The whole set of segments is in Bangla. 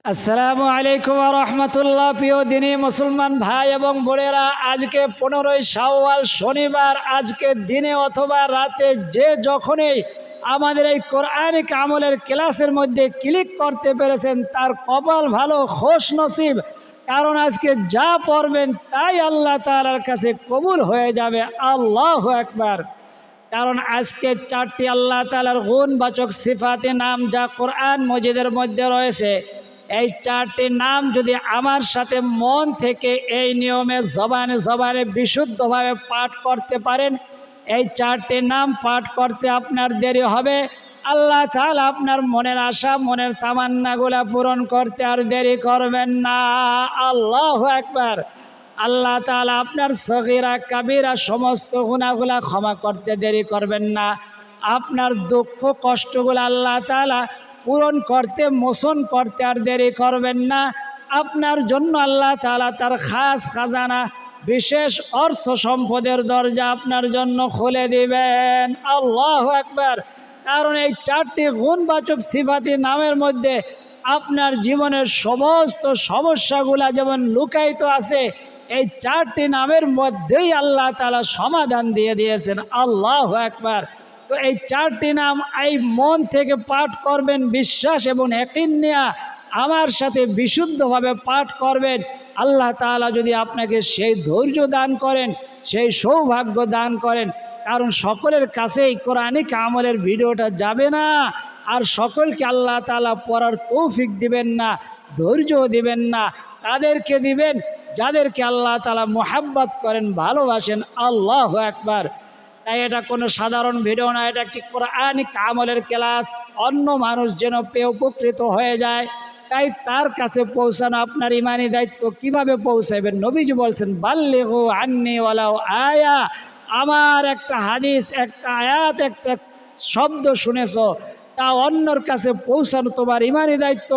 আসসালামু আলাইকুম ওয়া রাহমাতুল্লাহ। প্রিয় দিনী মুসলমান ভাই এবং বোনেরা, আজকে 15ই শাওয়াল শনিবার। আজকে দিনে অথবা রাতে যে যখনই আমাদের এই কোরআনিক আমলের ক্লাসের মধ্যে ক্লিক করতে পেরেছেন তার কপাল ভালো, খোশ নসিব। কারণ আজকে যা পড়বেন তাই আল্লাহ তাআলার কাছে কবুল হয়ে যাবে। আল্লাহু আকবার। কারণ আজকে 4টি আল্লাহ তাআলার গুণবাচক সিফাতে নাম যা কোরআন মজিদের মধ্যে রয়েছে, এই 4টি নাম যদি আমার সাথে মন থেকে এই নিয়মে জবানে জবানে বিশুদ্ধভাবে পাঠ করতে পারেন, এই 4টি নাম পাঠ করতে আপনার দেরি হবে। আল্লাহ তাআলা আপনার মনের আশা, মনের তামান্নাগুলা পূরণ করতে আর দেরি করবেন না। আল্লাহু আকবার। আল্লাহ তাআলা আপনার সগীরা কাবীরা সমস্ত গুনাহগুলা ক্ষমা করতে দেরি করবেন না। আপনার দুঃখ কষ্টগুলো আল্লাহ তাআলা পূরণ করতে, মোচন করতে আর দেরি করবেন না। আপনার জন্য আল্লাহ তাআলা তার খাস খাজানা, বিশেষ অর্থ সম্পদের দরজা আপনার জন্য খুলে দিবেন। আল্লাহু আকবার। কারণ এই 4টি গুণবাচক সিফাতি নামের মধ্যে আপনার জীবনের সমস্ত সমস্যাগুলা যেমন লুকায়িত আছে, এই 4টি নামের মধ্যেই আল্লাহ তাআলা সমাধান দিয়ে দিয়েছেন। আল্লাহু আকবার। তো এই 4টি নাম এই মন থেকে পাঠ করবেন, বিশ্বাস এবং ইয়াকিন নিয়ে আমার সাথে বিশুদ্ধভাবে পাঠ করবেন। আল্লাহ তাআলা যদি আপনাকে সেই ধৈর্য দান করেন, সেই সৌভাগ্য দান করেন। কারণ সকলের কাছেই কোরআনিক আমলের ভিডিওটা যাবে না, আর সকলকে আল্লাহ তাআলা পড়ার তৌফিক দিবেন না, ধৈর্য দিবেন না। তাদেরকে দিবেন যাদেরকে আল্লাহ তাআলা মুহাব্বত করেন, ভালোবাসেন। আল্লাহু আকবার। তাই এটা কোনো সাধারণ ভিডিও না, এটা একটি কোরআনিক আমলের ক্লাস। অন্য মানুষ যেন পেয়ে উপকৃত হয়ে যায়, তাই তার কাছে পৌঁছানো আপনার ইমানি দায়িত্ব। কিভাবে পৌঁছাবেন? নবীজি বলছেন, বাল্লিগু আন্নি ওয়ালাউ আয়া। আমার একটা হাদিস, একটা আয়াত, একটা শব্দ শুনেছ, তা অন্যর কাছে পৌঁছানো তোমার ইমানি দায়িত্ব।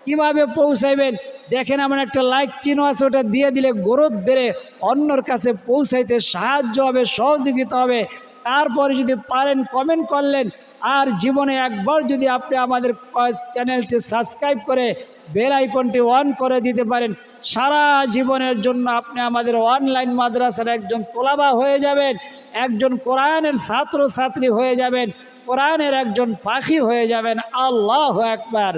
কিভাবে পৌঁছাইবেন? দেখেন, আমার একটা লাইক চিহ্ন আছে, ওটা দিয়ে দিলে গ্রোথ বেড়ে অন্যর কাছে পৌঁছাইতে সাহায্য হবে, সহযোগিতা হবে। তারপরে যদি পারেন কমেন্ট করলেন, আর জীবনে একবার যদি আপনি আমাদের চ্যানেলটি সাবস্ক্রাইব করে বেল আইকনটি অন করে দিতে পারেন, সারা জীবনের জন্য আপনি আমাদের অনলাইন মাদ্রাসার একজন তোলাবা হয়ে যাবেন, একজন কোরআনের ছাত্র ছাত্রী হয়ে যাবেন, কোরআনের একজন পাখি হয়ে যাবেন। আল্লাহু আকবার।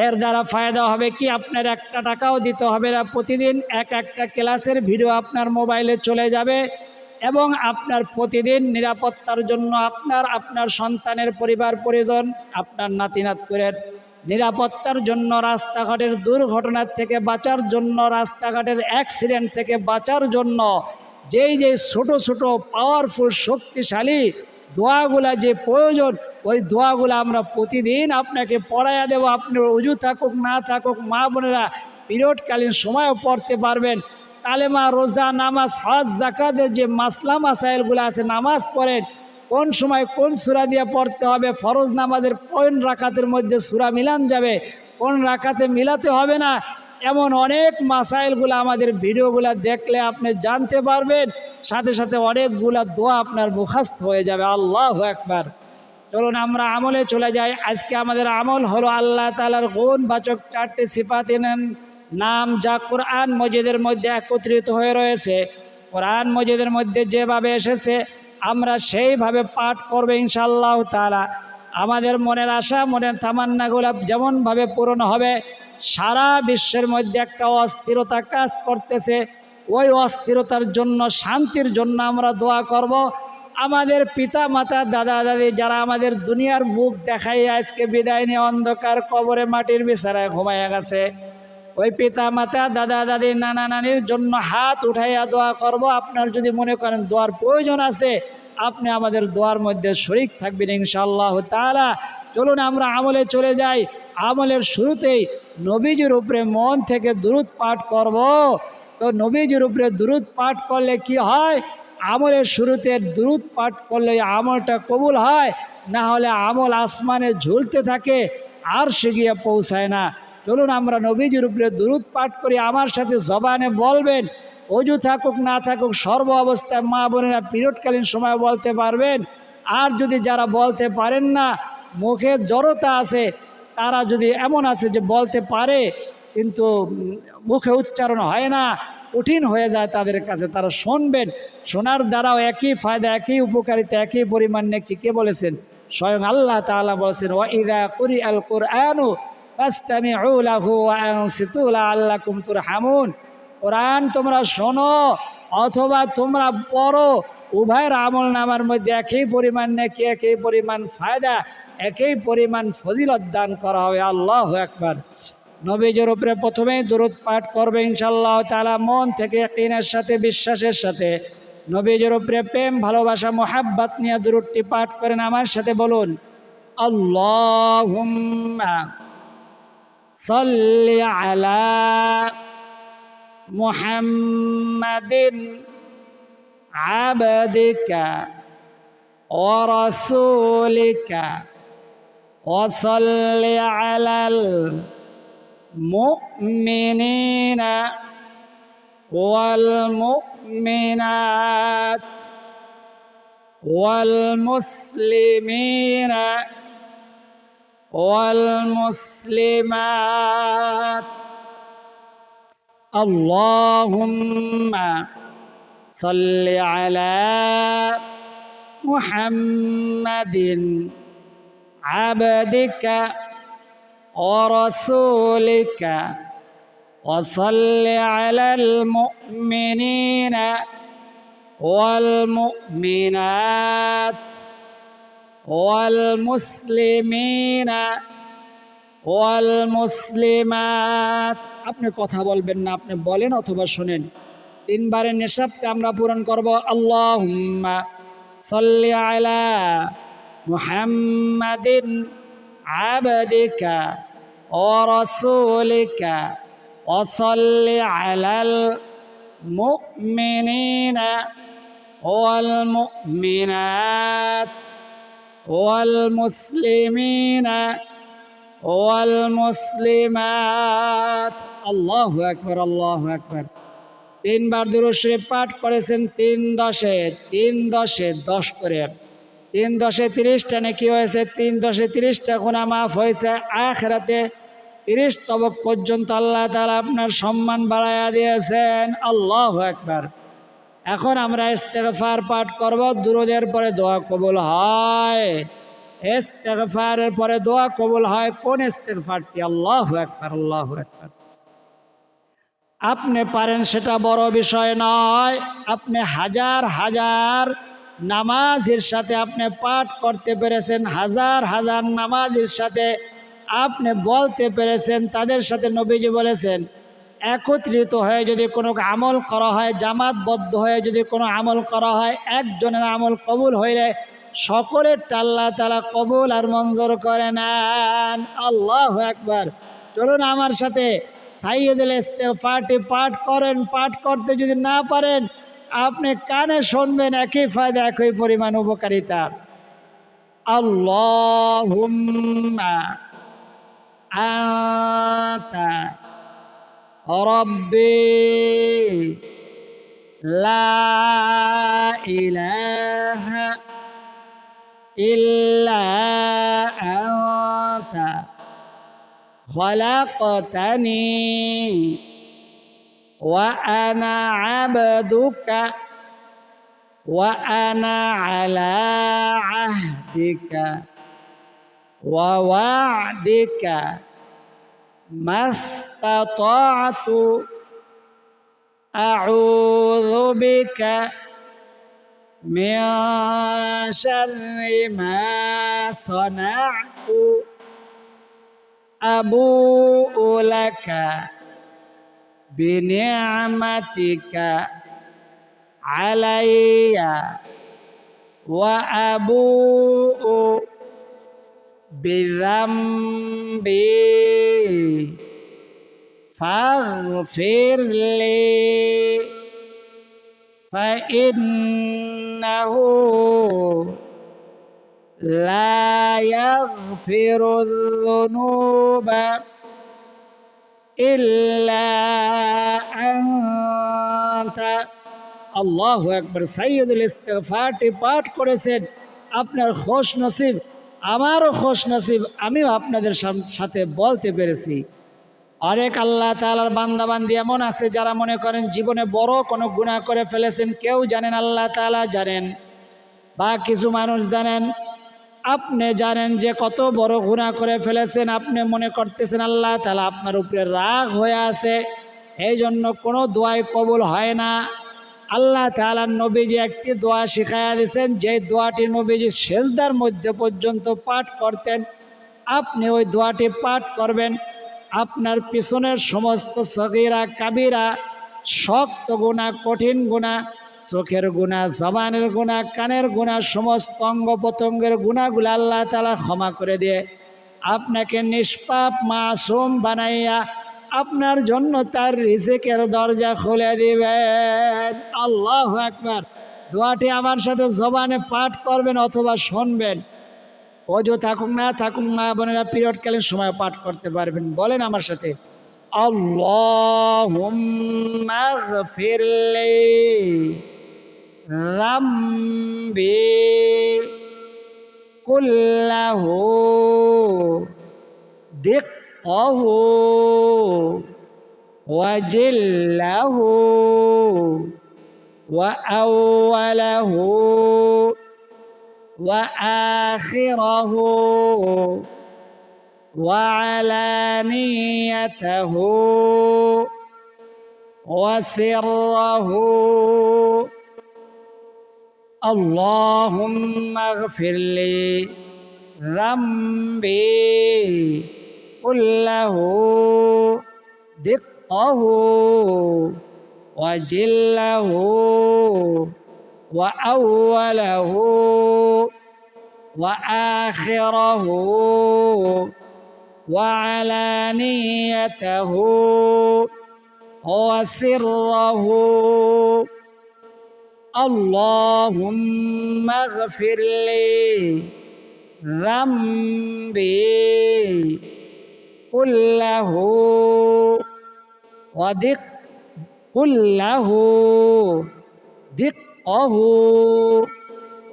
এর দ্বারা ফায়দা হবে কি? আপনার একটা টাকাও দিতে হবে না। প্রতিদিন একটা ক্লাসের ভিডিও আপনার মোবাইলে চলে যাবে, এবং আপনার প্রতিদিন নিরাপত্তার জন্য আপনার সন্তানের পরিবার পরিজন, আপনার নাতি নাতকুরের নিরাপত্তার জন্য, রাস্তাঘাটের দুর্ঘটনার থেকে বাঁচার জন্য, রাস্তাঘাটের অ্যাক্সিডেন্ট থেকে বাঁচার জন্য যেই ছোট ছোট পাওয়ারফুল শক্তিশালী দোয়াগুলা যে প্রয়োজন, ওই দোয়াগুলো আমরা প্রতিদিন আপনাকে পড়াইয়া দেব। আপনার উজু থাকুক না থাকুক, মা বোনেরা পিরিয়ডকালীন সময়ও পড়তে পারবেন। কালেমা, রোজা, নামাজ, হজ, জাকাতের যে মাসলা মাসাইলগুলো আছে, নামাজ পড়েন, কোন সময় কোন সূরা দিয়ে পড়তে হবে, ফরজ নামাজের কোন রাকাতের মধ্যে সূরা মিলান যাবে, কোন রাকাতে মিলাতে হবে না, এমন অনেক মাসাইলগুলো আমাদের ভিডিওগুলো দেখলে আপনি জানতে পারবেন। সাথে সাথে অনেকগুলা দোয়া আপনার মুখস্থ হয়ে যাবে। আল্লাহু আকবার। চলুন আমরা আমলে চলে যাই। আজকে আমাদের আমল হলো আল্লাহ তাআলার গুণবাচক 4টি সিফাতে নাম যা কোরআন মজিদের মধ্যে একত্রিত হয়ে রয়েছে। কোরআন মজিদের মধ্যে যেভাবে এসেছে আমরা সেইভাবে পাঠ করব ইনশাআল্লাহ তাআলা। আমাদের মনের আশা, মনের তামান্নাগুলো যেমনভাবে পূরণ হবে। সারা বিশ্বের মধ্যে একটা অস্থিরতা কাজ করতেছে, ওই অস্থিরতার জন্য, শান্তির জন্য আমরা দোয়া করব। আমাদের পিতা মাতা, দাদা দাদি যারা আমাদের দুনিয়ার মুখ দেখাই আজকে বিদায় নিয়ে অন্ধকার কবরে মাটির বিছানায় ঘুমাইয়া গেছে, ওই পিতা মাতা, দাদা দাদি, নানা নানির জন্য হাত উঠাইয়া দোয়া করব। আপনার যদি মনে করেন দোয়ার প্রয়োজন আছে, আপনি আমাদের দোয়ার মধ্যে শরীক থাকবেন ইনশাআল্লাহ তাআলা। চলুন আমরা আমলে চলে যাই। আমলের শুরুতেই নবীজির উপরে মন থেকে দুরূদ পাঠ করব। তো নবীজির উপরে দুরূদ পাঠ করলে কি হয়? আমলের শুরুতে দুরূদ পাঠ করলে আমলটা কবুল হয়, না হলে আমল আসমানে ঝুলতে থাকে, আর সে গিয়ে পৌঁছায় না। চলুন আমরা নবীজির উপরে দুরূদ পাঠ করি। আমার সাথে জবানে বলবেন, অজু থাকুক না থাকুক, সর্ব অবস্থায় মা বোনেরা পিরিয়ডকালীন সময় বলতে পারবেন। আর যদি যারা বলতে পারেন না, মুখে জড়তা আছে, তারা যদি এমন আছে যে বলতে পারে কিন্তু মুখে উচ্চারণ হয় না, কঠিন হয়ে যায় তাদের কাছে, তারা শুনবেন, শোনার দ্বারাও একই ফায়দা, একই উপকারিতা, একই পরিমাণ নেকি। কে বলেছেন? স্বয়ং আল্লাহ তাআলা বলেছেন, ওয়া ইযা কুরিআল কুরআনু ফাসতামিউ লাহু ওয়া আনসিতু লাআল্লাকুম তুরহামুন। কোরআন তোমরা শোনো অথবা তোমরা পড়ো, উভয়ের আমল নামার মধ্যে একই পরিমাণ নেকি, একই পরিমাণ ফায়দা, একই পরিমাণ ফজিলত দান করা হবে। আল্লাহু আকবার। নবীজির উপরে প্রথমে দুরূদ পাঠ করবে ইনশাআল্লাহ তাআলা, মন থেকে ইয়াকিনের সাথে, বিশ্বাসের সাথে। নবীজির উপরে প্রেম, ভালোবাসা, মোহাব্বত নিয়ে দুরূদটি পাঠ করেন। আমার সাথে বলুন, আল্লাহুম্মা সাল্লি আলা মুহাম্মাদিন আবদিকা ওয়া রাসূলিকা ওয়া সাল্লি আলাল মুমিনিনা ওয়াল মুমিনাত ওয়াল মুসলিমিনা ওয়াল মুসলিমাত। আল্লাহুম্মা সাল্লি আলা মুহাম্মাদিন আবদিকা ওয়া রাসূলিকা ওয়া সাল্লি আলাল মুমিনিনা ওয়াল মুমিনাত ওয়াল মুসলিমিনা ওয়াল মুসলিমাত। আপনি কথা বলবেন না, আপনি বলেন অথবা শোনেন। তিনবারের নিশাবকে আমরা পূরণ করব। আল্লাহুম্মা সাল্লি আলা মুহাম্মাদিন আবদিকা ওয়া রাসূলিকা ওয়া সাল্লি আলাল মুমিনিনা ওয়াল মুমিনাত ওয়াল মুসলিমিনা ওয়াল মুসলিমাত। আল্লাহু আকবার, আল্লাহু আকবার। তিনবার দুরূদ শরীফ পাঠ করেছেন। 3 10 3 10 10 করে 3 10 30টা নেকি হয়েছে। 3 10 30টা গুনাহ মাফ হয়েছে। আখিরাতে 30 তবক পর্যন্ত আল্লাহ তাআলা আপনার সম্মান বাড়ায়া দিয়েছেন। আল্লাহু আকবার। এখন আমরা ইস্তেগফার পাঠ করব। দুরূদের পরে দোয়া কবুল হয়, ইস্তেগফারের পরে দোয়া কবুল হয়। কোন ইস্তেগফারটি? আল্লাহু আকবার, আল্লাহু আকবার। আপনি পারেন সেটা বড় বিষয় নয়। আপনি হাজার হাজার নামাজের সাথে আপনি পাঠ করতে পেরেছেন, হাজার হাজার নামাজের সাথে আপনি বলতে পেরেছেন। তাদের সাথে নবীজি বলেছেন, একত্রিত হয়ে যদি কোনো আমল করা হয়, জামাতবদ্ধ হয়ে যদি কোনো আমল করা হয়, একজনের আমল কবুল হইলে সকলের আল্লাহ তাআলা কবুল আর মঞ্জুর করে নেন। আল্লাহু আকবার। চলুন আমার সাথে সাইয়্যিদুল ইস্তিগফারটি পাঠ করেন। পাঠ করতে যদি না পারেন, আপনি কানে শুনবেন, একই ফায়দা, একই পরিমাণ উপকারিতা। আল্লাহুম্মা আতা রাব্বি লা ইলাহা ইল্লা আনতা খলাকতানি ওয়া আনা আবদুকা ওয়া আনা আলা আহদিকা ওয়া ওয়া'দিকা মাস্তাতা'তু আউযু বিকা মিন শাররি মা সানা'তু আবু'ু লাকা বিনি'মাতিকা আলাইয়া ওয়া আবু'ু বিযামবি ফাগফিরলি ফাইন্নাহু লা ইয়াগফিরুয যুনুবা ইল্লা আনতা। আল্লাহু আকবার। সাইয়্যিদুল ইস্তিগফারটি পাঠ করেছেন, আপনার খুশ নসিব আমারও খোশ নসিব, আমিও আপনাদের সাথে বলতে পেরেছি। অনেক আল্লাহ তাআলার বান্দাবান্দি এমন আছে যারা মনে করেন জীবনে বড় কোনো গুনাহ করে ফেলেছেন, কেউ জানেন, আল্লাহ তাআলা জানেন, বা কিছু মানুষ জানেন। আপনি জানেন যে কত বড় গুনাহ করে ফেলেছেন, আপনি মনে করতেছেন আল্লাহ তাআলা আপনার উপরে রাগ হয়ে আছে, এই জন্য কোনো দোয়াই কবুল হয় না। আল্লাহ তাআলার নবীজি একটি দোয়া শিখাইয়া দিয়েছেন, যে দোয়াটি নবীজি সেজদার মধ্যে পর্যন্ত পাঠ করতেন। আপনি ওই দোয়াটি পাঠ করবেন, আপনার পিছনের সমস্ত সগীরা কাবিরা, শক্ত গুনাহ, কঠিন গুনাহ, চোখের গুনাহ, জবানের গুনাহ, কানের গুনাহ, সমস্ত অঙ্গ প্রত্যঙ্গের গুনাহগুলো আল্লাহ তাআলা ক্ষমা করে দিয়ে আপনাকে নিষ্পাপ মাসুম বানাইয়া আপনার জন্য তার রিজিকের দরজা খুলে দিবেন। আল্লাহু আকবার। দোয়াটি আমার সাথে জবানে পাঠ করবেন অথবা শুনবেন। অজু থাকুক না থাকুক, মা বোনেরা পিরিয়ডকালীন সময় পাঠ করতে পারবেন। বলেন আমার সাথে, আল্লাহুম্মা গফিরলি যামবি কুল্লাহু দিক্কাহু ওয়া জিল্লাহু ওয়া আউওয়ালাহু ওয়া আখিরাহু ওয়া আলানিয়াতাহু ওয়া সিররাহু। আল্লাহুম্মা গফিরলি যামবি কুল্লাহু দিক্কাহু ওয়া জিল্লাহু ওয়া আউওয়ালাহু ওয়া আখিরাহু ওয়া আলানিয়াতাহু ওয়া সিররাহু। আল্লাহুম্মা গফিরলি যামবি কুল্লাহু ওয়া কুল্লাহু দিক্কাহু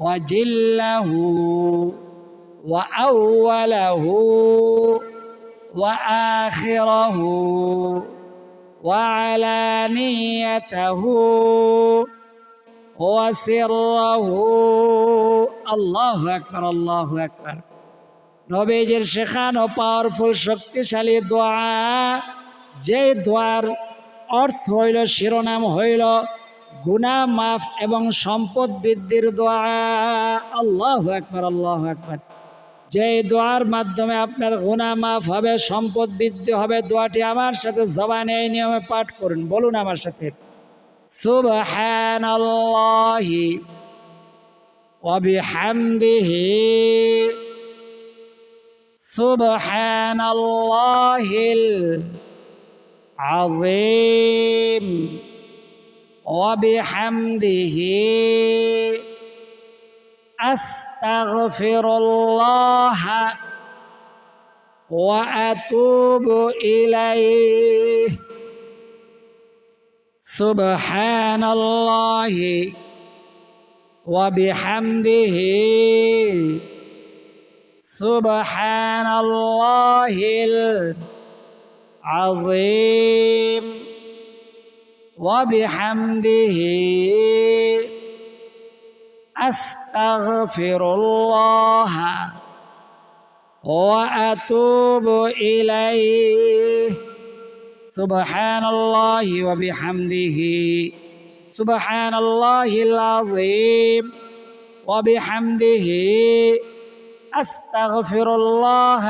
ওয়া জিল্লাহু ওয়া আউওয়ালাহু ওয়া আখিরাহু ওয়া আলানিয়াতাহু ওয়া সিররাহু। আল্লাহু আকবার, আল্লাহু আকবার। নবীজির শেখানো পাওয়ারফুল শক্তিশালী দোয়া, যে দোয়ার অর্থ হইল, শিরোনাম হইল গুনাহ মাফ এবং সম্পদ বৃদ্ধির দোয়া। আল্লাহু আকবার, আল্লাহু আকবার। যে দোয়ার মাধ্যমে আপনার গুনাহ মাফ হবে, সম্পদ বৃদ্ধি হবে, দোয়াটি আমার সাথে জবানে এই নিয়মে পাঠ করুন। বলুন আমার সাথে, সুবহানাল্লাহি ওয়া বিহামদিহি সুবহানাল্লাহিল আযীম ওয়া বিহামদিহি আস্তাগফিরুল্লাহ ওয়া আতুবু ইলাইহি। সুবহানাল্লাহি ওয়া বিহামদিহি সুবহানাল্লাহিল আযীম ওয়া বিহামদিহি আস্তাগফিরুল্লাহ ওয়া আতুবু ইলাইহি। সুবহানাল্লাহি ওয়া বিহামদিহি সুবহানাল্লাহিল আযীম ওয়া বিহামদিহি আস্তাগফিরুল্লাহ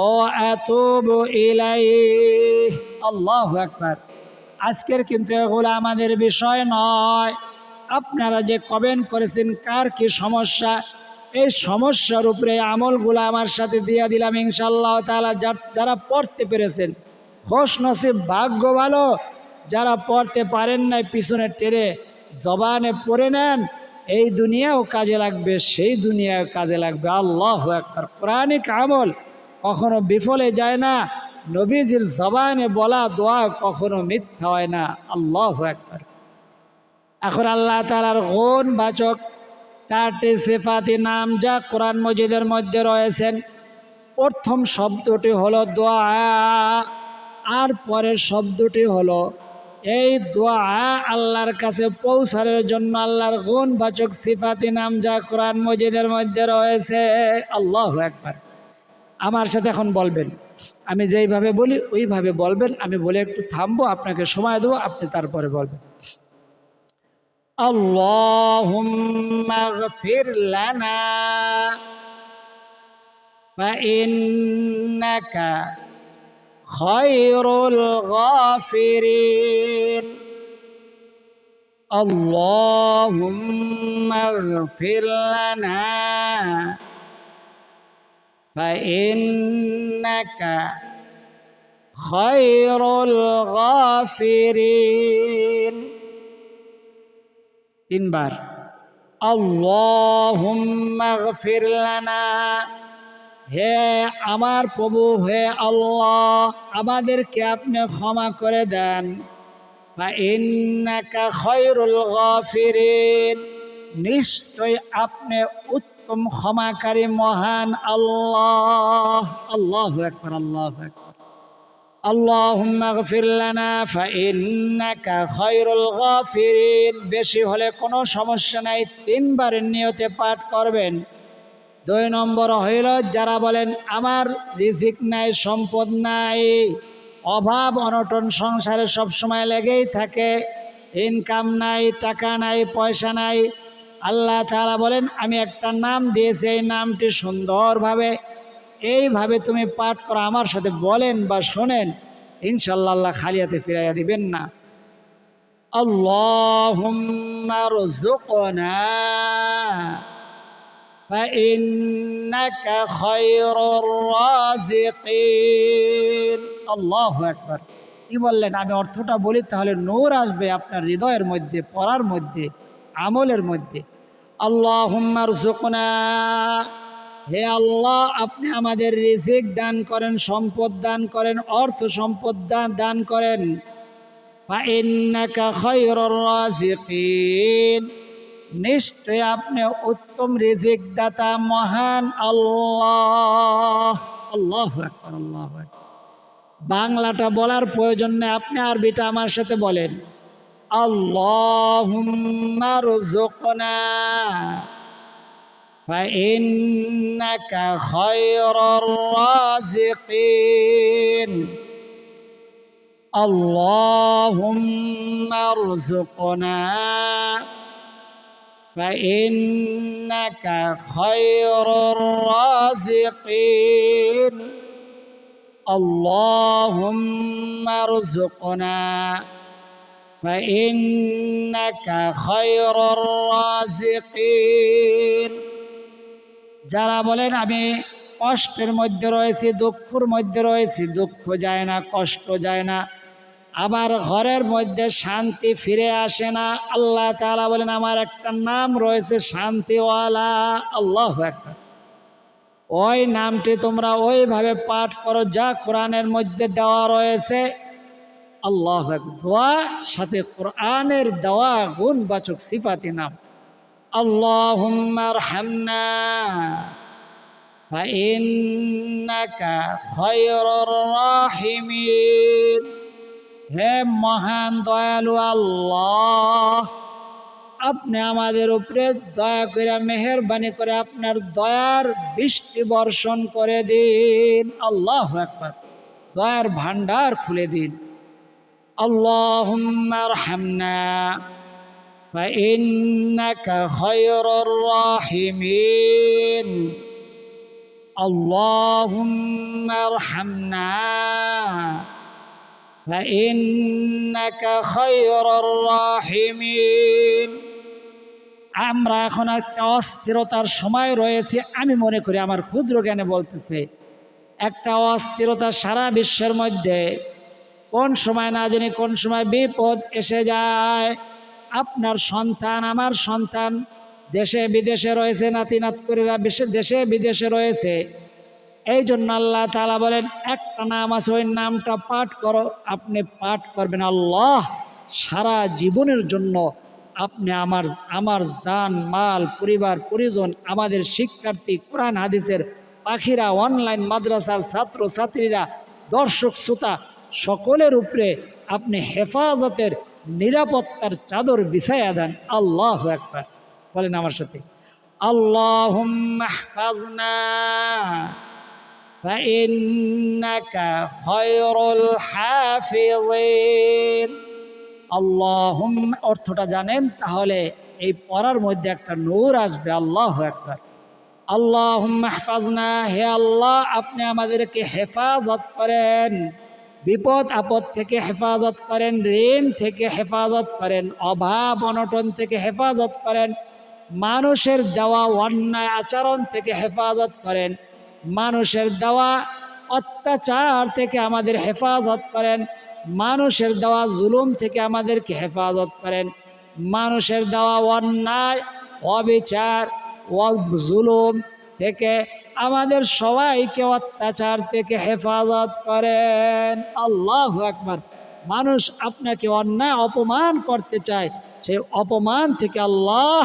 ওয়া আতুবু ইলাইহি। আল্লাহু আকবার। আজকের কিন্তু এগুলো আমাদের বিষয় নয়। আপনারা যে কমেন্ট করেছেন কার কি সমস্যা, এই সমস্যার উপরে আমলগুলো আমার সাথে দিয়ে দিলাম ইনশাআল্লাহ তাআলা। যারা পড়তে পেরেছেন খোশ নসিব, ভাগ্য ভালো। যারা পড়তে পারেন নাই পিছনে টেনে জবানে পড়ে নেন, এই দুনিয়াও কাজে লাগবে, সেই দুনিয়াও কাজে লাগবে। আল্লাহু আকবার। কোরআনিক আমল কখনো বিফলে যায় না, নবীজির জবানে বলা দোয়া কখনো মিথ্যা হয় না। আল্লাহু আকবার। এখন আল্লাহ তাআলার গুণ বাচক 4টি সিফাতি নাম যা কোরআন মজিদের মধ্যে রয়েছেন। প্রথম শব্দটি হলো দোয়া, আর পরের শব্দটি হলো এই দোয়া আল্লাহর কাছে পৌঁছানোর জন্য আল্লাহর গুণবাচক সিফাতি নাম যা কোরআন মজিদের মধ্যে রয়েছে। আল্লাহু আকবার। আমার সাথে এখন বলবেন, আমি যেইভাবে বলি ওইভাবে বলবেন। আমি বলে একটু থামবো, আপনাকে সময় দেবো, আপনি তারপরে বলবেন। আল্লাহুম্মা গফির লানা ফাইন্নাকা খায়রুল গাফিরিন। আল্লাহুম্মা গফির লানা ফাইন্নাকা খায়রুল গাফিরিন। 3 বার। আল্লাহুম্মা গফির লানা, হে আমার প্রভু, হে আল্লাহ, আমাদেরকে আপনি ক্ষমা করে দেন। ফাইন্নাকা খায়রুল গাফিরিন, নিশ্চয় আপনি উত্তম ক্ষমাকারী মহান আল্লাহ। আল্লাহু আকবার, আল্লাহু আকবার। আল্লাহুম্মা গফির লানা ফাইন্নাকা খায়রুল গাফিরিন। বেশি হলে কোনো সমস্যা নাই, 3 বারের নিয়তে পাঠ করবেন। 2 নম্বর হইল, যারা বলেন আমার রিজিক নাই, সম্পদ নাই, অভাব অনটন সংসারে সবসময় লেগেই থাকে, ইনকাম নাই, টাকা নাই, পয়সা নাই, আল্লাহ তাআলা বলেন আমি একটা নাম দিয়েছি, এই নামটি সুন্দরভাবে এইভাবে তুমি পাঠ করো, আমার সাথে বলেন বা শোনেন, ইনশাআল্লাহ আল্লাহ খালি হাতে ফিরাইয়া দিবেন না। আল্লাহুম্মা রযুকনা ফাইন্নাকা খায়রুর রাযিকিন। আল্লাহু আকবার। কি বললেন? আমি অর্থটা বলি, তাহলে নূর আসবে আপনার হৃদয়ের মধ্যে, পড়ার মধ্যে, আমলের মধ্যে। আল্লাহুম্মা রযুকনা, হে আল্লাহ আপনি আমাদের রিজিক দান করেন, সম্পদ দান করেন, অর্থ সম্পদ দান করেন। ফাইন্নাকা খায়রুর রাযিকিন, নিশ্চয় আপনি উত্তম রিজিক দাতা মহান আল্লাহ। আল্লাহু আকবার, আল্লাহু আকবার। বাংলাটা বলার প্রয়োজন নেই, আপনি আরবিটা আমার সাথে বলেন। আল্লাহুম্মা রযুকনা ফাইন্নাকা খায়রুর রাযিকিন। আল্লাহুম্মা রযুকনা ফাইন্নাকা খায়রুর রাযিকিন। আল্লাহুম্মা রযুকনা ফাইন্নাকা খায়রুর রাযিকিন। যারা বলেন আমি কষ্টের মধ্যে রয়েছি, দুঃখের মধ্যে রয়েছি, দুঃখ যায় না, কষ্ট যায় না, আবার ঘরের মধ্যে শান্তি ফিরে আসে না, আল্লাহ তাআলা বলেন আমার একটা নাম রয়েছে শান্তিওয়ালা। আল্লাহু আকবার। ওই নামটি তোমরা ওইভাবে পাঠ করো যা কোরআনের মধ্যে দেওয়া রয়েছে। আল্লাহু আকবার। দোয়া সাথে কোরআনের দেওয়া গুণবাচক সিফাতি নাম। আল্লাহুম্মা আরহামনা ফাইন্নাকা খায়রুর রাহিমিন। হে মহান দয়ালু আল্লাহ, আপনি আমাদের উপরে দয়া করে, মেহেরবানি করে আপনার দয়ার বৃষ্টি বর্ষণ করে দিন। আল্লাহু আকবার। দয়ার ভান্ডার খুলে দিন। আল্লাহুম্মা আরহামনা ফাইন্নাকা খায়রুর রাহিমিন। আল্লাহুম্মা আরহামনা ফাইন্নাকা খায়রুর রাহিমিন। আমরা এখন একটা অস্থিরতার সময় রয়েছে, আমি মনে করি আমার ক্ষুদ্র জ্ঞানে বলতেছে, একটা অস্থিরতা সারা বিশ্বের মধ্যে। কোন সময় না জানি কোন সময় বিপদ এসে যায়। আপনার সন্তান, আমার সন্তান দেশে বিদেশে রয়েছে, নাতি নাতকুরিরা দেশে বিদেশে রয়েছে। এই জন্য আল্লাহ তাআলা বলেন একটা নাম আছে, ওই নামটা পাঠ করো। আপনি পাঠ করবেন, আল্লাহ সারা জীবনের জন্য আপনি আমার জান মাল পরিবার পরিজন আমাদের শিক্ষার্থী কোরআন হাদিসের পাখিরা অনলাইন মাদ্রাসার ছাত্র ছাত্রীরা দর্শক শ্রোতা সকলের উপরে আপনি হেফাজতের নিরাপত্তার চাদর বিছায়া দেন। আল্লাহু আকবার, বলেন আমার সাথে, আল্লাহুম্মা ইহফাজনা ফাইন্নাকা খায়রুল হাফিজিন। আল্লাহুম্মা অর্থটা জানেন তাহলে এই পড়ার মধ্যে একটা নূর আসবে। আল্লাহু আকবার। আল্লাহুম্মা ইহফাজনা, হে আল্লাহ আপনি আমাদেরকে হেফাজত করেন, বিপদ আপদ থেকে হেফাজত করেন, ঋণ থেকে হেফাজত করেন, অভাব অনটন থেকে হেফাজত করেন, মানুষের দেওয়া অন্যায় আচরণ থেকে হেফাজত করেন, মানুষের দেওয়া অত্যাচার থেকে আমাদের হেফাজত করেন, মানুষের দেওয়া জুলুম থেকে আমাদেরকে হেফাজত করেন, মানুষের দেওয়া অন্যায় অবিচার জুলুম থেকে আমাদের সবাইকে অত্যাচার থেকে হেফাজত করেন। আল্লাহু আকবার। মানুষ আপনাকে অন্যায় অপমান করতে চায়, সেই অপমান থেকে আল্লাহ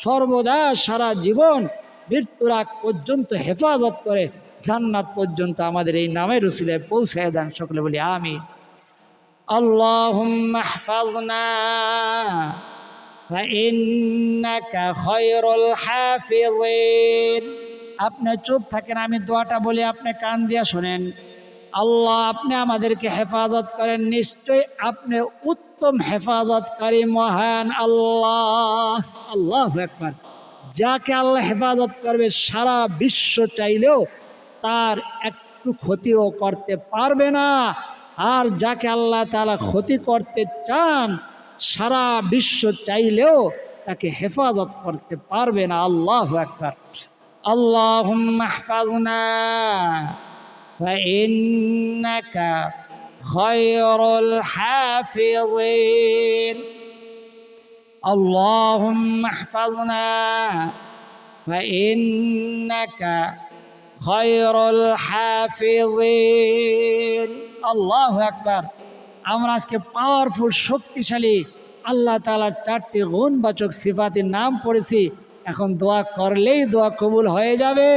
সর্বদা সারা জীবন মৃত্যুর আগ পর্যন্ত হেফাজত করে জান্নাত পর্যন্ত আমাদের এই নামের উসিলায় পৌঁছায় দেন। সকলে বলি আমিন। আল্লাহুম্মা ইহফাজনা ফাইন্নাকা খায়রুল হাফিজিন। আপনি চুপ থাকেন, আমি দোয়াটা বলি, আপনি কান দিয়া শোনেন। আল্লাহ আপনি আমাদেরকে হেফাজত করেন, নিশ্চয়ই আপনি উত্তম হেফাজতকারী মহান আল্লাহ। আল্লাহু আকবার। যাকে আল্লাহ হেফাজত করবে সারা বিশ্ব চাইলেও তার একটু ক্ষতিও করতে পারবে না, আর যাকে আল্লাহ তাআলা ক্ষতি করতে চান সারা বিশ্ব চাইলেও তাকে হেফাজত করতে পারবে না। আল্লাহু আকবার। আল্লাহুম্মা ইহফাজনা ফাইন্নাকা খায়রুল হাফিজিন। আল্লাহুম্মা ইহফাজনা ফাইন্নাকা খায়রুল হাফিজিন। আল্লাহু আকবার। আমরা আজকে পাওয়ারফুল শক্তিশালী আল্লাহ তাআলার 4টি গুণবাচক সিফাতের নাম পড়েছি। এখন দোয়া করলেই দোয়া কবুল হয়ে যাবে।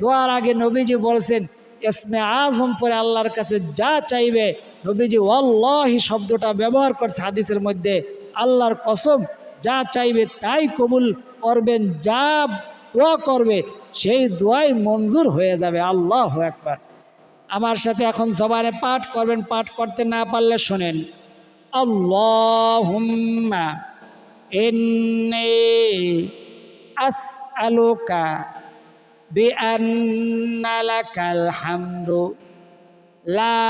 দোয়ার আগে নবীজি বলছেন ইসমে আজম পরে আল্লাহর কাছে যা চাইবে, নবীজি ওয়াল্লাহি শব্দটা ব্যবহার করছে হাদিসের মধ্যে। আল্লাহর কসম, যা চাইবে তাই কবুল করবেন, যা দোয়া করবে সেই দোয়াই মঞ্জুর হয়ে যাবে। আল্লাহু আকবার। আমার সাথে এখন জবানে পাঠ করবেন, পাঠ করতে না পারলে শোনেন। আল্লাহুম্মা ইন্নী আসআলুকা বিআন্না লাকাল হামদু লা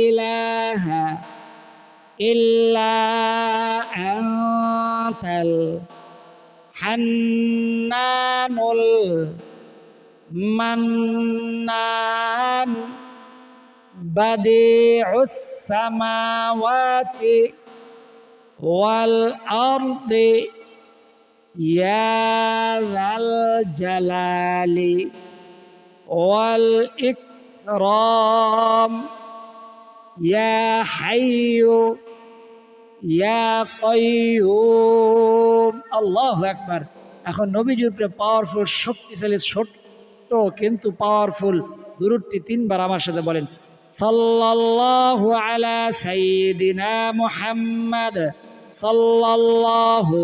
ইলাহা ইল্লা আনতাল হান্নানুল মান্নান বাদিউস সামাওয়াতি ওয়াল আরদি ইয়া যাল জালালি ওয়াল ইকরাম ইয়া হাইয়্যু ইয়া কাইয়্যুম। আল্লাহু আকবার। এখন নবীজির উপরে পাওয়ারফুল শক্তিশালী ছোট্ট কিন্তু পাওয়ারফুল দুরূদটি 3 বার আমার সাথে বলেন। সাল্লাল্লাহু আলা সাইয়্যিদিনা মুহাম্মাদ, সাল্লাল্লাহু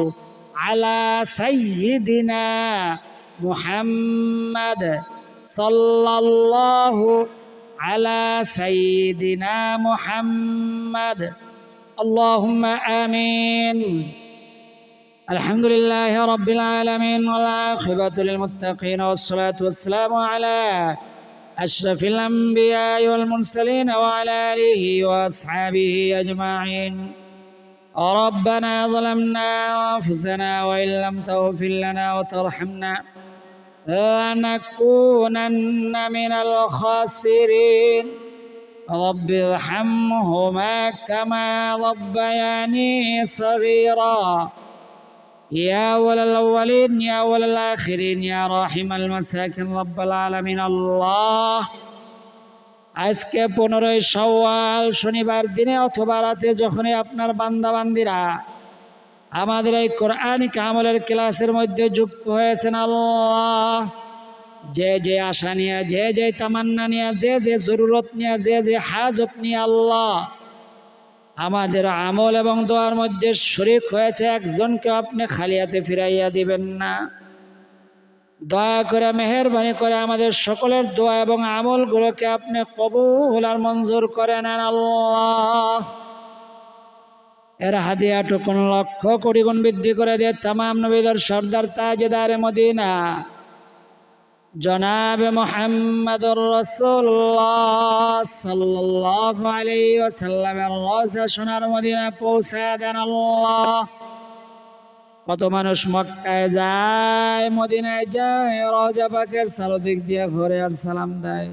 আলা সাইয়্যিদিনা মুহাম্মাদ, সাল্লাল্লাহু আলা সাইয়্যিদিনা মুহাম্মাদ। আল্লাহুম্মা আমিন। আলহামদুলিল্লাহি রাব্বিল আলামিন ওয়াল আখিবাতু লিল মুত্তাকিন ওয়াস সালাতু ওয়াস সালামু আলা আশরাফিল আমবিয়া ওয়াল মুরসালিন ওয়া আলা আলিহি ওয়া আসহাবিহি আজমাইন। ربنا ظلمنا أنفسنا وإن لم تغفر لنا وترحمنا لنكونن من الخاسرين. رب ارحمهما كما ربياني صغيرا. يا أول الأولين يا أول الآخرين يا راحم المساكين رب العالمين. الله আজকে 15ই শাওয়াল শনিবার দিনে অথবা রাতে যখনই আপনার বান্দা বান্দিরা আমাদের এই কোরআনিক আমলের ক্লাসের মধ্যে যুক্ত হয়েছেন আল্লাহ। যে যে আশা নিয়ে, যে যে তামান্না নিয়ে, যে যে জরুরত নিয়ে, যে যে হাজত নিয়ে আল্লাহ আমাদের আমল এবং দোয়ার মধ্যে শরীক হয়েছে, একজনকে আপনি খালি হাতে ফিরাইয়া দিবেন না। দয়া করে মেহেরবানি করে আমাদের সকলের দোয়া এবং আমলগুলোকে আপনি কবুল আর মঞ্জুর করে নেন আল্লাহ। এর হাদিয়াটুকুন লক্ষ কোটি গুণ বৃদ্ধি করে দিয়ে তামাম নবীদের সর্দার তাজদারে মদিনা জনাবে মুহাম্মদুর রাসূলুল্লাহ সাল্লাল্লাহু আলাইহি ওয়াসাল্লামের রওজা সোনার মদিনা পৌঁছায় দেন আল্লাহ। কত মানুষ মক্কায় যায়, মদিনায় যায়, রওজা পাকের চারদিক দিয়ে ঘুরে আর সালাম দেয়।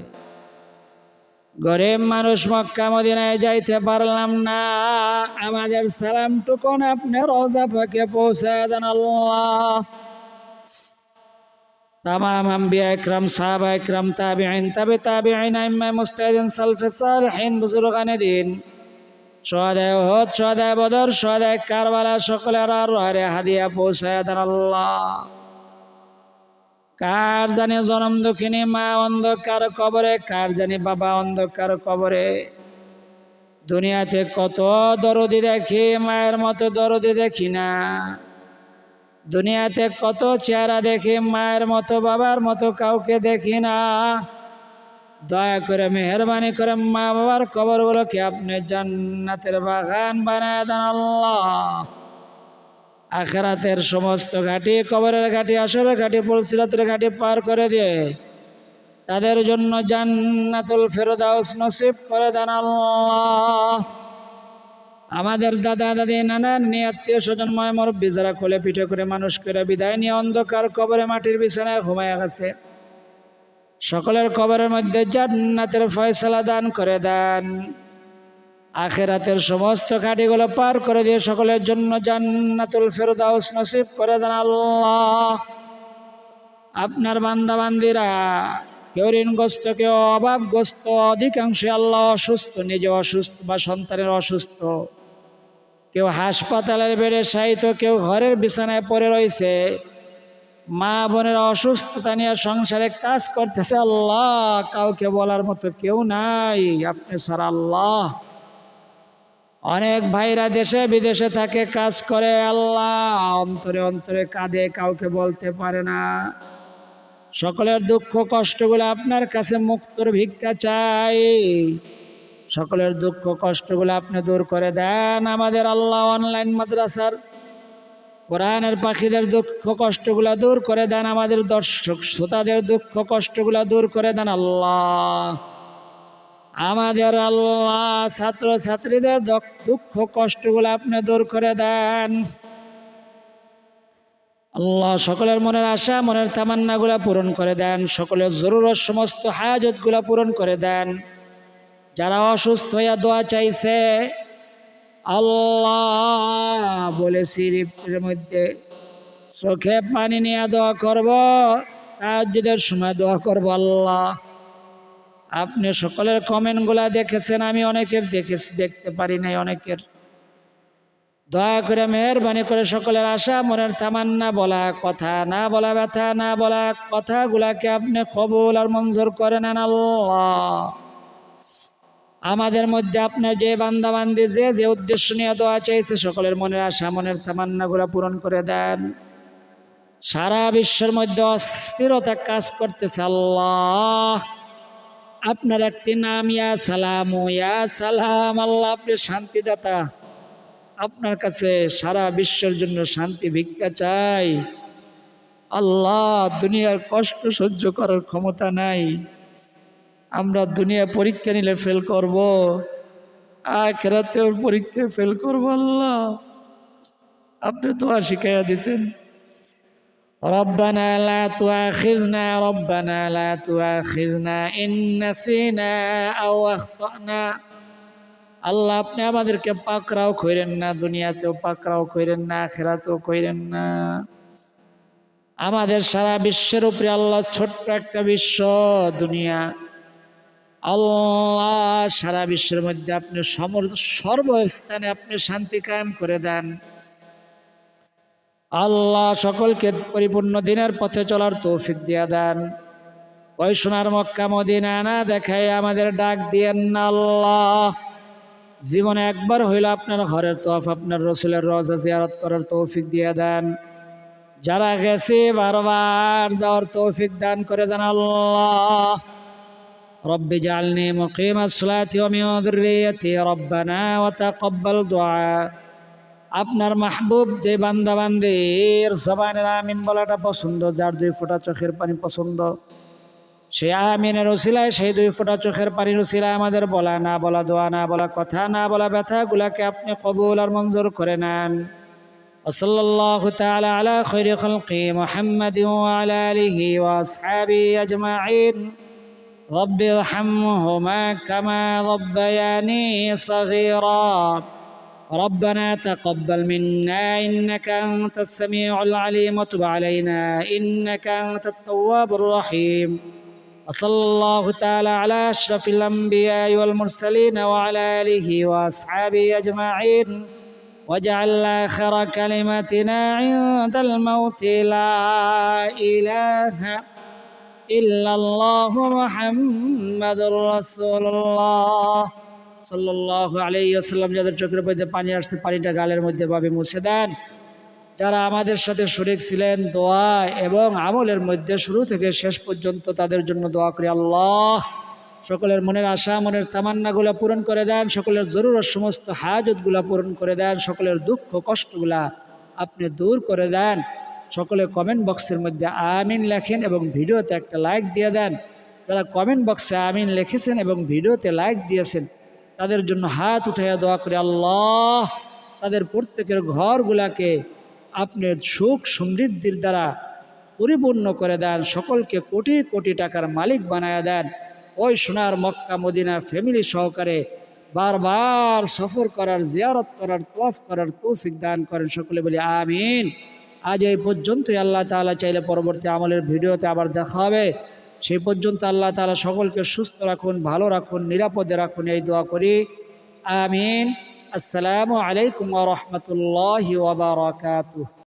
গরিব মানুষ মক্কা মদিনায় যাইতে পারলাম না, আমাদের সালামটুকুন আপনি রওজা পাকে পৌঁছায় দেন আল্লাহ। তামাম আম্বিয়া ইকরাম, সাহাবা ইকরাম, তাবিঈন, তাবে তাবিঈন, আইম্মা মুজতাহিদিন, সালফে সালেহিন, বুজুর্গানে দ্বীন, শুহাদায়ে উহুদ, শুহাদায়ে বদর, শুহাদায়ে কারবালা সকলের রুহে হাদিয়া পৌঁছায় দেন আল্লাহ। কার জানি জনম দুঃখিনী মা অন্ধকার কবরে, কার জানি বাবা অন্ধকার কবরে। দুনিয়াতে কত দরদি দেখি, মায়ের মতো দরদি দেখি না। দুনিয়াতে কত চেহারা দেখি, মায়ের মতো বাবার মতো কাউকে দেখি না। দয়া করে মেহেরবানি করে মা বাবার কবরগুলোকে আপনি জান্নাতের বাগান বানায় দেন আল্লাহ। আখিরাতের সমস্ত ঘাটি, কবরের ঘাটি, আসরের ঘাটি, পুলসিরাতের ঘাটি পার করে দিয়ে তাদের জন্য জান্নাতুল ফেরদাউস নসিব করে দেন আল্লাহ। আমাদের দাদা দাদি, নানা নানি, আত্মীয় স্বজন, ময় মুরব্বি যারা কোলে পিঠে করে মানুষ করে বিদায় নিয়ে অন্ধকার কবরে মাটির বিছানায় ঘুমায়া গেছে, সকলের কবরের মধ্যে জান্নাতের ফয়সালা দান করে দেন। আখিরাতের সমস্ত ঘাটিগুলো পার করে দিয়ে সকলের জন্য জান্নাতুল ফেরদাউস নসিব করে দেন আল্লাহ। আপনার বান্দা বান্দিরা কেউ ঋণগ্রস্ত, কেউ অভাবগ্রস্ত, অধিকাংশ আল্লাহ অসুস্থ, নিজে অসুস্থ বা সন্তানের অসুস্থ, কেউ হাসপাতালের বেডে শায়িত, কেউ ঘরের বিছানায় পড়ে রয়েছে, মা বোনের অসুস্থতা নিয়ে সংসারে কাজ করতেছে আল্লাহ, কাউকে বলার মতো কেউ নাই আপনি ছাড়া আল্লাহ। অনেক ভাইরা দেশে বিদেশে থাকে, কাজ করে আল্লাহ, অন্তরে অন্তরে কাঁদে, কাউকে বলতে পারে না। সকলের দুঃখ কষ্টগুলো আপনার কাছে মুক্তর ভিক্ষা চাই, সকলের দুঃখ কষ্টগুলো আপনি দূর করে দেন। আমাদের আল্লাহ অনলাইন মাদ্রাসার কোরআনের পাখিদের দুঃখ কষ্টগুলো দূর করে দেন, আমাদের দর্শক শ্রোতাদের দুঃখ কষ্টগুলো দূর করে দেন আল্লাহ। আমাদের আল্লাহ ছাত্র ছাত্রীদের দুঃখ কষ্টগুলো আপনি দূর করে দেন আল্লাহ। সকলের মনের আশা, মনের তামান্নাগুলা পূরণ করে দেন, সকলের জরুরত সমস্ত হাজতগুলা পূরণ করে দেন। যারা অসুস্থ হইয়া দোয়া চাইছে আল্লাহ, বলেছি রিপ্টের মধ্যে চোখে পানি নিয়ে দোয়া করব, তাহাজ্জুদের সময় দোয়া করব আল্লাহ। আপনি সকলের কমেন্টগুলা দেখেছেন, আমি অনেকের দেখতে পারি নাই অনেকের। দয়া করে মেহেরবানি করে সকলের আশা, মনের তামান্না, বলা কথা, না বলা ব্যথা, না বলা কথাগুলাকে আপনি কবুল আর মঞ্জুর করে নেন আল্লাহ। আমাদের মধ্যে আপনার যে বান্দা বান্দি যে যে উদ্দেশ্য নিয়ে দোয়া চাইছে, সকলের মনের আশা, মনের তামান্নাগুলা পূরণ করে দেন। সারা বিশ্বের মধ্যে অস্থিরতা কাজ করতেছে আল্লাহ, আপনার একটি নাম ইয়া সালাম, ইয়া সালাম আল্লাহ, আপনি শান্তিদাতা। আপনার কাছে সারা বিশ্বের জন্য শান্তি ভিক্ষা চাই আল্লাহ। দুনিয়ার কষ্ট সহ্য করার ক্ষমতা নাই, আমরা দুনিয়া পরীক্ষা নিলে ফেল করব, আখিরাতেও পরীক্ষায় ফেল করব আল্লাহ। আপনি দোয়া শিখাইয়া দিয়েছেন, রব্বানা লা তুআখিযনা, রব্বানা লা তুআখিযনা ইন নাসিনা আও আখতানা। আল্লাহ আপনি আমাদেরকে পাকড়াও কইরেন না, দুনিয়াতেও পাকড়াও কইরেন না, আখিরাতেও কইরেন না। আমাদের সারা বিশ্বের উপরে আল্লাহ ছোট্ট একটা বিশ্ব দুনিয়া আল্লাহ, সারা বিশ্বের মধ্যে আপনি সর্বস্থানে আপনি শান্তি কায়েম করে দেন। আল্লাহ সকলকে পরিপূর্ণ দিনের পথে চলার তৌফিক দিয়া দেন। ওই সোনার মক্কা মদিনা না দেখায় আমাদের ডাক দিয়েন না আল্লাহ। জীবনে একবার হইল আপনার ঘরের তওয়াফ, আপনার রসুলের রওজা জিয়ারত করার তৌফিক দিয়ে দেন। যারা গেছে বারবার যাওয়ার তৌফিক দান করে দেন আল্লাহ। রব্বি জাআলনি মুকিমাস সালাতি ওয়া মিন যুররিয়্যাতি রব্বানা ওয়া তাকাব্বাল দুআ। আপনার মাহবুব যে বান্দা বান্দির জবানের আমিন বলাটা পছন্দ, যার 2 ফোঁটা চোখের পানি পছন্দ, সে আমিনের উসিলায়, সেই 2 ফোঁটা চোখের পানির উসিলায় আমাদের বলা না বলা দোয়া না বলা কথা না বলা ব্যথাগুলাকে আপনি কবুল আর মঞ্জুর করে নেন। সাল্লাল্লাহু তাআলা আলা খায়রি খালকি মুহাম্মাদিন ওয়া আলা আলিহি ওয়া আসহাবিহি আজমাইন। রব্বি ইরহামহুমা কামা রাব্বায়ানি সাগীরা। ربنا تقبل منا إنك أنت السميع العليم وتب علينا إنك أنت التواب الرحيم. وصلى الله تعالى على أشرف الأنبياء والمرسلين وعلى آله وأصحابه أجمعين. واجعل آخر كلمتنا عند الموت لا إله إلا الله محمد رسول الله সাল্লাল্লাহু আলাইহি ওয়াসাল্লাম। যাদের চোখের মধ্যে পানি আসছে, পানিটা গালের মধ্যে ভাবে মুছে দেন। যারা আমাদের সাথে শরীক ছিলেন দোয়া এবং আমলের মধ্যে শুরু থেকে শেষ পর্যন্ত, তাদের জন্য দোয়া করি আল্লাহ সকলের মনের আশা, মনের তামান্নাগুলা পূরণ করে দেন। সকলের জরুরত, সমস্ত হাজতগুলা পূরণ করে দেন। সকলের দুঃখ কষ্টগুলা আপনি দূর করে দেন। সকলে কমেন্ট বক্সের মধ্যে আমিন লেখেন এবং ভিডিওতে একটা লাইক দিয়ে দেন। যারা কমেন্ট বক্সে আমিন লিখেছেন এবং ভিডিওতে লাইক দিয়েছেন, তাদের জন্য হাত উঠাইয়া দোয়া করে আল্লাহ তাদের প্রত্যেকের ঘরগুলাকে আপনি সুখ সমৃদ্ধির দ্বারা পরিপূর্ণ করে দেন। সকলকে কোটি কোটি টাকার মালিক বানায়া দেন। ওই সোনার মক্কা মদিনা ফ্যামিলি সহকারে বারবার সফর করার, জিয়ারত করার, তওয়াফ করার তৌফিক দান করেন। সকলে বলি আমিন। আজ এই পর্যন্তই। আল্লাহ তাআলা চাইলে পরবর্তী আমলের ভিডিওতে আবার দেখা হবে। সেই পর্যন্ত আল্লাহ তাআলা সকলকে সুস্থ রাখুন, ভালো রাখুন, নিরাপদে রাখুন, এই দোয়া করি আমিন। আসসালামু আলাইকুম ওয়া রাহমাতুল্লাহি ওয়া বারাকাতুহু।